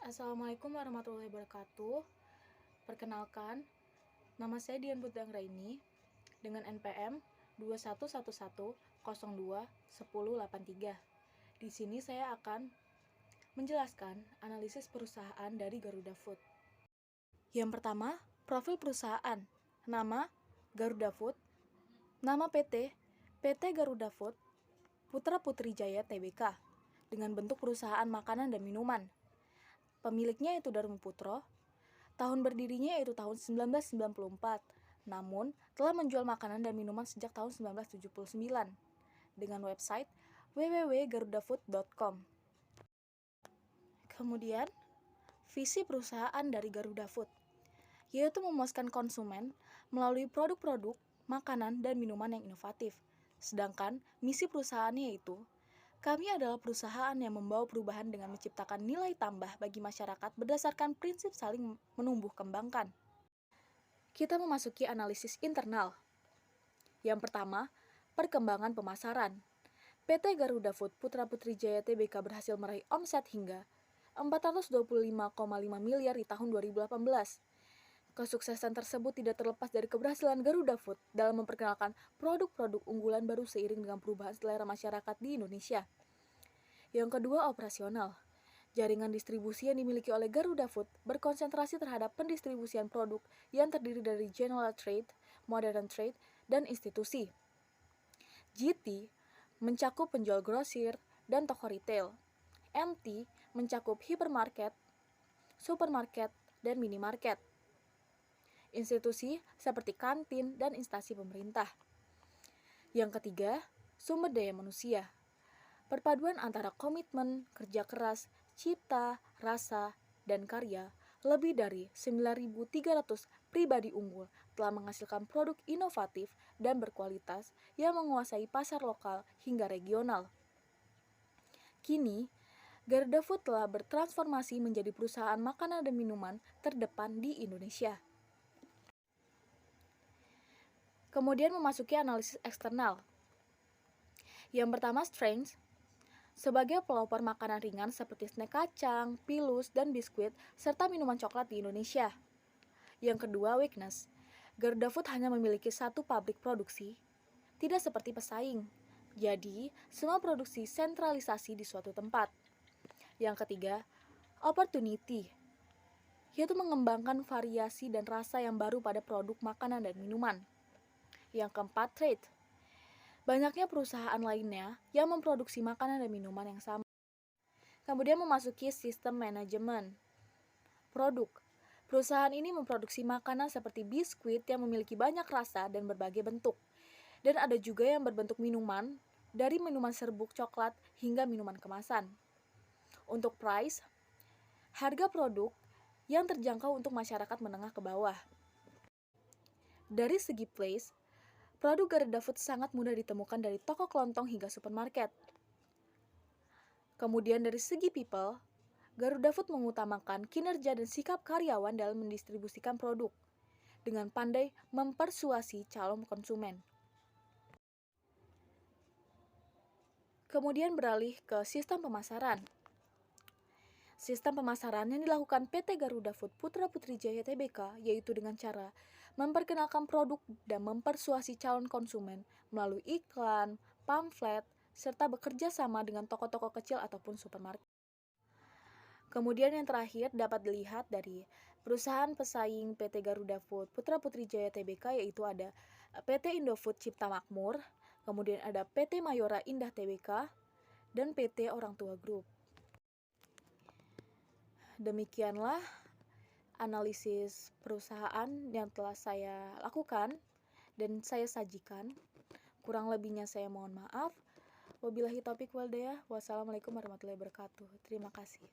Assalamualaikum warahmatullahi wabarakatuh. Perkenalkan, nama saya Dian Putri Anggraini dengan NPM 2111021083. Di sini saya akan menjelaskan analisis perusahaan dari Garuda Food. Yang pertama, profil perusahaan. Nama Garuda Food. Nama PT Garuda Food Putra Putri Jaya Tbk dengan bentuk perusahaan makanan dan minuman. Pemiliknya yaitu Darmo Putro. Tahun berdirinya yaitu tahun 1994. Namun, telah menjual makanan dan minuman sejak tahun 1979 dengan website www.garudafood.com. Kemudian, visi perusahaan dari Garuda Food yaitu memuaskan konsumen melalui produk-produk makanan dan minuman yang inovatif. Sedangkan misi perusahaannya yaitu kami adalah perusahaan yang membawa perubahan dengan menciptakan nilai tambah bagi masyarakat berdasarkan prinsip saling menumbuh kembangkan. Kita memasuki analisis internal. Yang pertama, perkembangan pemasaran. PT Garuda Food Putra Putri Jaya Tbk berhasil meraih omset hingga 425,5 miliar di tahun 2018. Kesuksesan tersebut tidak terlepas dari keberhasilan Garuda Food dalam memperkenalkan produk-produk unggulan baru seiring dengan perubahan selera masyarakat di Indonesia. Yang kedua, operasional. Jaringan distribusi yang dimiliki oleh Garuda Food berkonsentrasi terhadap pendistribusian produk yang terdiri dari general trade, modern trade, dan institusi. GT mencakup penjual grosir dan toko retail. MT mencakup hipermarket, supermarket, dan minimarket. Institusi seperti kantin dan instansi pemerintah. Yang ketiga, sumber daya manusia. Perpaduan antara komitmen, kerja keras, cipta, rasa, dan karya, lebih dari 9.300 pribadi unggul telah menghasilkan produk inovatif dan berkualitas yang menguasai pasar lokal hingga regional. Kini, Garuda Food telah bertransformasi menjadi perusahaan makanan dan minuman terdepan di Indonesia. Kemudian memasuki analisis eksternal. Yang pertama, strength. Sebagai pelopor makanan ringan seperti snack kacang, pilus, dan biskuit, serta minuman coklat di Indonesia. Yang kedua, weakness. Garuda Food hanya memiliki satu pabrik produksi, tidak seperti pesaing. Jadi, semua produksi sentralisasi di suatu tempat. Yang ketiga, opportunity, yaitu mengembangkan variasi dan rasa yang baru pada produk makanan dan minuman. Yang keempat, trade. Banyaknya perusahaan lainnya yang memproduksi makanan dan minuman yang sama. Kemudian memasuki sistem manajemen produk. Perusahaan ini memproduksi makanan seperti biskuit yang memiliki banyak rasa dan berbagai bentuk. Dan ada juga yang berbentuk minuman, dari minuman serbuk coklat hingga minuman kemasan. Untuk price, harga produk yang terjangkau untuk masyarakat menengah ke bawah. Dari segi place, produk Garuda Food sangat mudah ditemukan dari toko kelontong hingga supermarket. Kemudian dari segi people, Garuda Food mengutamakan kinerja dan sikap karyawan dalam mendistribusikan produk dengan pandai mempersuasi calon konsumen. Kemudian beralih ke sistem pemasaran. Sistem pemasaran yang dilakukan PT Garuda Food Putra Putri Jaya Tbk yaitu dengan cara memperkenalkan produk dan mempersuasi calon konsumen melalui iklan, pamflet, serta bekerja sama dengan toko-toko kecil ataupun supermarket. Kemudian yang terakhir dapat dilihat dari perusahaan pesaing PT Garuda Food Putra Putri Jaya Tbk yaitu ada PT Indofood Cipta Makmur, kemudian ada PT Mayora Indah Tbk, dan PT Orang Tua Group. Demikianlah analisis perusahaan yang telah saya lakukan dan saya sajikan. Kurang lebihnya saya mohon maaf. Wabillahi taufiq wal hidayah. Wassalamualaikum warahmatullahi wabarakatuh. Terima kasih.